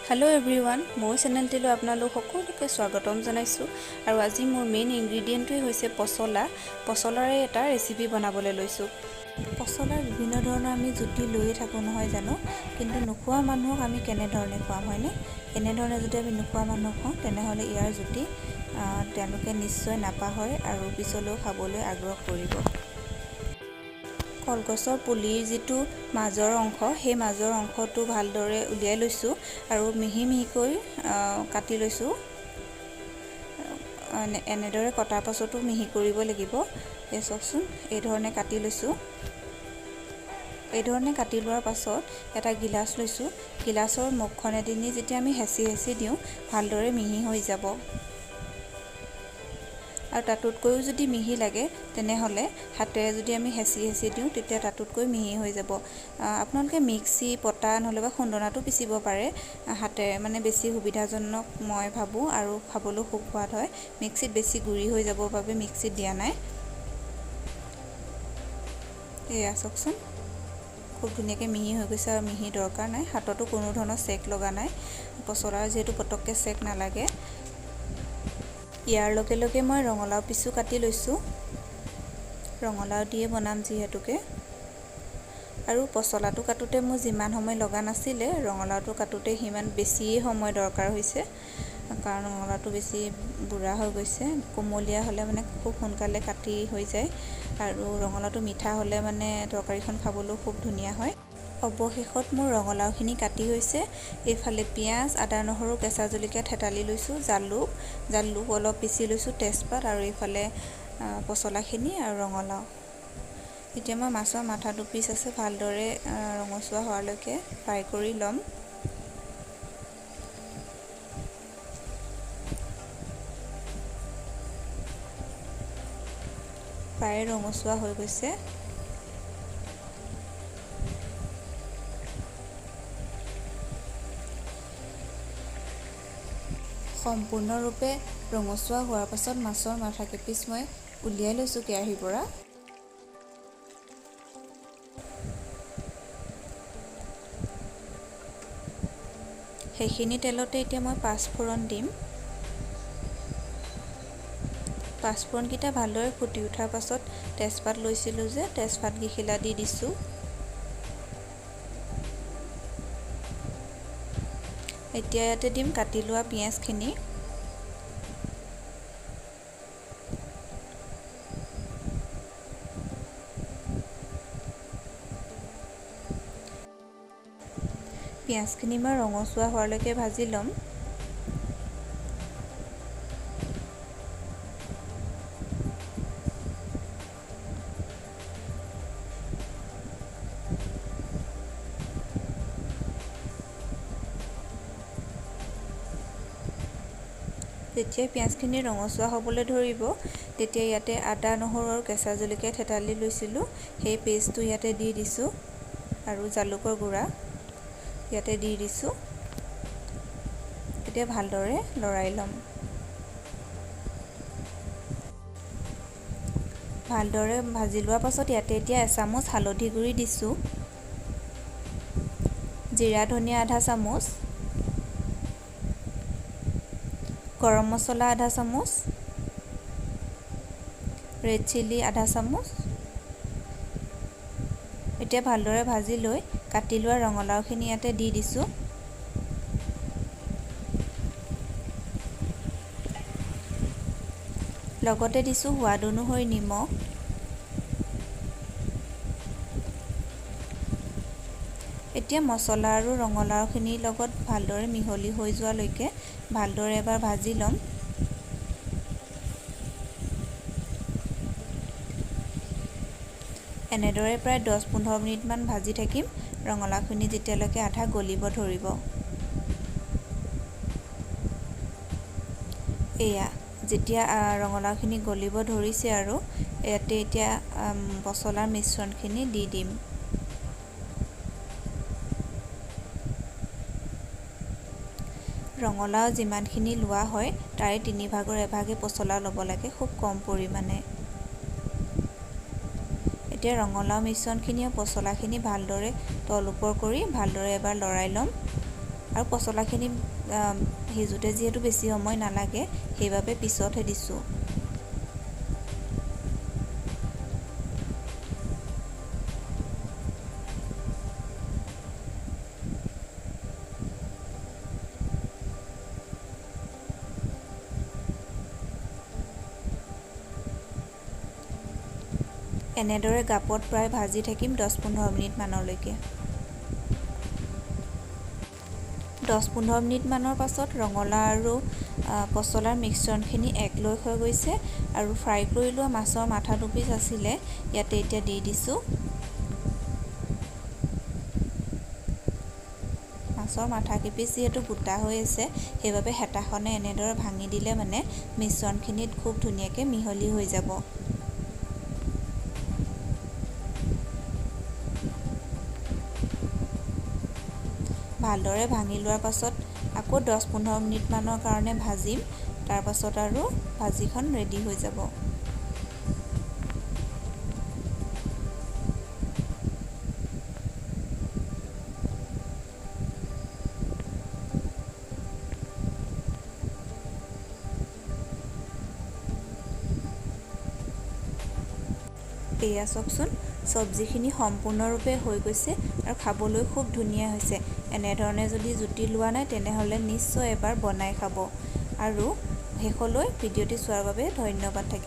Hello everyone मोर चेनेलटिলৈ আপোনালোক সকলোকে স্বাগতম জনাইছো আৰু আজি মোৰ মেইন ইনগ্ৰেডিয়েন্টটোই হৈছে পচলাৰে এটা ৰেচিপি বনাবলৈ লৈছো পচলাৰ বিভিন্ন ধৰণৰ আমি জুতি লৈয়ে থাকো নহয় জানো কিন্তু নোখোৱা মানুহক আমি কেনে ধৰণে খুৱাম হয়নে এনে ধৰণে যদি আমি নোখোৱা মানুহক খুৱাম তেনেহলে ইয়াৰ জুতি তেওঁলোকে নিশ্চয় নাপাহৰে আৰু পিছলৈ খাবলৈ আগ্ৰহ কৰিব কলগছৰ পুলিৰ যেটো মাজৰ অংশ সেই মাজৰ অংশটো ভালদৰে উলিয়াই লৈছো আৰু মিহি মিহিকৈ কাটি লৈছো এনেদৰে কটাৰ পাছতো মিহি কৰিব লাগিব এই চকচোন এই ধৰণে কাটি লৈছো এই ধৰণে কাটি লোৱাৰ পাছত এটা গিলাস লৈছো গিলাসৰ মুখখনেদি যেতিয়া আমি হেঁচি দিওঁ ভালদৰে মিহি হৈ যাব আৰু তাতোতকৈ যদি মিহি লাগে তেনেহলে হাতেৰে যদি আমি হেঁচি দিওঁ তেতিয়া তাতোতকৈ মিহি হৈ যাব আপোনালোকে মিক্সি পটা নহলেবা খুন্দনাটো পিচিব পাৰে হাতেৰে মানে বেছি সুবিধাজনক মই ভাবো আৰু খাবলৈ খুব সোৱাদ হয় মিক্সিত বেছি গুৰি হৈ যাব বাবে মিক্সিত দিয়া নাই এয়া চকচোন খুব ধুনীয়াকৈ মিহি হৈ গৈছে আৰু মিহি দৰকাৰ নাই হাততো কোনো ধৰণৰ চেক লগা নাই পচলাৰ যেহেতু পটককৈ চেক নালাগে ইয়াৰ লগে লগে মই ৰঙলাও পিছু কাটি লৈছো ৰঙলাও দিয়ে বনাম যিহেতুকে আৰু পচলাটো কাটোতে মোৰ যিমান সময় লগা নাছিলে ৰঙলাওটো কাটোতে হিমান বেছি সময় দৰকাৰ হৈছে কাৰণ ৰঙলাওটো বেছি বুঢ়া হৈ গৈছে কোমলীয়া হলে মানে খুব সোনকালে কাটি হৈ যায় আৰু ৰঙলাওটো মিঠা হলে মানে তৰকাৰীখন খাবলৈ খুব ধুনীয়া হয় অৱশেষত মোৰ ৰঙলাওখিনি কাটি হৈছে এইফালে পিয়াজ আদা নহৰু কেঁচা জলকীয়া থেতালি লৈছো জালুক অলপ পিচি লৈছো তেজপাত আৰু এইফালে পচলাখিনি আৰু ৰঙলাও এতিয়া মই মাছৰ মাথা দু পিচ আছে ভালদৰে ৰঙচুৱা হোৱালৈকে ফ্ৰাই কৰি লম প্ৰায় ৰঙচুৱা হৈ গৈছে সম্পূৰ্ণৰূপে ৰঙচুৱা হোৱাৰ পাছত মাছৰ মাথা কেপিচ মই উলিয়াই লৈছো কেৰাহীৰ পৰা সেইখিনি তেলতে এতিয়া মই পাঁচফোৰণ দিম পাঁচফোৰণ কিটা ভালদৰে ফুটি উঠাৰ পাছত তেজপাত লৈছিলো যে তেজপাত গিখিলা দি দিছো এতিয়া ইয়াতে দিম কাটি লোৱা পিয়াজখিনি পিয়াজখিনি মই ৰঙচুৱা হোৱালৈকে ভাজি ল'ম যেতিয়া পিয়াজখিনি ৰঙচুৱা হ'বলৈ ধৰিব তেতিয়া ইয়াতে আদা নহৰু আৰু কেঁচা জলকীয়া থেতালি লৈছিলো সেই পেষ্টটো ইয়াতে দি দিছো আৰু জালুকৰ গুড়া ইয়াতে দি দিছো এতিয়া ভালদৰে লৰাই লম ভালদৰে ভাজি লোৱাৰ পাছত ইয়াতে এতিয়া এচামুচ হালধি গুড়ি দিছো জিৰা ধনিয়া আধা চামুচ গৰম মছলা আধা চামুচ ৰেড চিলি আধা চামুচ এতিয়া ভালদৰে ভাজি লৈ কাটি লোৱা ৰঙলাওখিনি ইয়াতে দি দিছো লগতে দিছো সোৱাদ অনুসৰি নিমখ এতিয়া মছলা আৰু ৰঙলাওখিনিৰ লগত ভালদৰে মিহলি হৈ যোৱালৈকে ভালদৰে এবাৰ ভাজি লম এনেদৰে প্ৰায় 10-15 মিনিট মান ভাজি থাকিম ৰঙলাওখিনি যেতিয়ালৈকে আধা গলিব ধৰিব এয়া যেতিয়া ৰঙলাওখিনি গলিব ধৰিছে আৰু ইয়াতে এতিয়া পচলাৰ মিশ্ৰণখিনি দি দিম ৰঙলাও যিমানখিনি লোৱা হয় তাৰে 3/4 এভাগে পচলা ল'ব লাগে খুব কম পৰিমাণে এতিয়া ৰঙলাও মিশ্ৰণখিনি আৰু পচলাখিনি ভালদৰে তল ওপৰ কৰি ভালদৰে এবাৰ লৰাই ল'ম আৰু পচলাখিনি সিজোতে যিহেতু বেছি সময় নালাগে সেইবাবে পিছতহে দিছোঁ। এনেদৰে গাপত প্ৰায় ভাজি থাকিম 10-15 মিনিট মানলৈকে। 10-15 মিনিট মানৰ পাছত ৰঙালাও আৰু পচলাৰ মিশ্ৰণখিনি একলৈ হৈ গৈছে আৰু ফ্ৰাই কৰি লোৱা মাছৰ মাথা দুপিচ আছিলে ইয়াতে এতিয়া দি দিছোঁ। মাছৰ মাথা কেইপিচ যিহেতু গোটা হৈ আছে সেইবাবে হেতাখনে এনেদৰে ভাঙি দিলে মানে মিশ্ৰণখিনিত খুব ধুনীয়াকৈ মিহলি হৈ যাব। ভালদৰে ভাঙি লোৱাৰ পাছত আকৌ 10-15 মিনিট মানৰ কাৰণে ভাজিম। তাৰ পাছত আৰু ভাজিখন ৰেডি হৈ যাব। এয়া চাওকচোন, চব্জিখিনি সম্পূৰ্ণৰূপে হৈ গৈছে আৰু খাবলৈ খুব ধুনীয়া হৈছে। এনেধৰণে যদি জুতি লোৱা নাই তেনেহ'লে নিশ্চয় এবাৰ বনাই খাব। আৰু শেষলৈ ভিডিঅ'টি চোৱাৰ বাবে ধন্যবাদ থাকিল।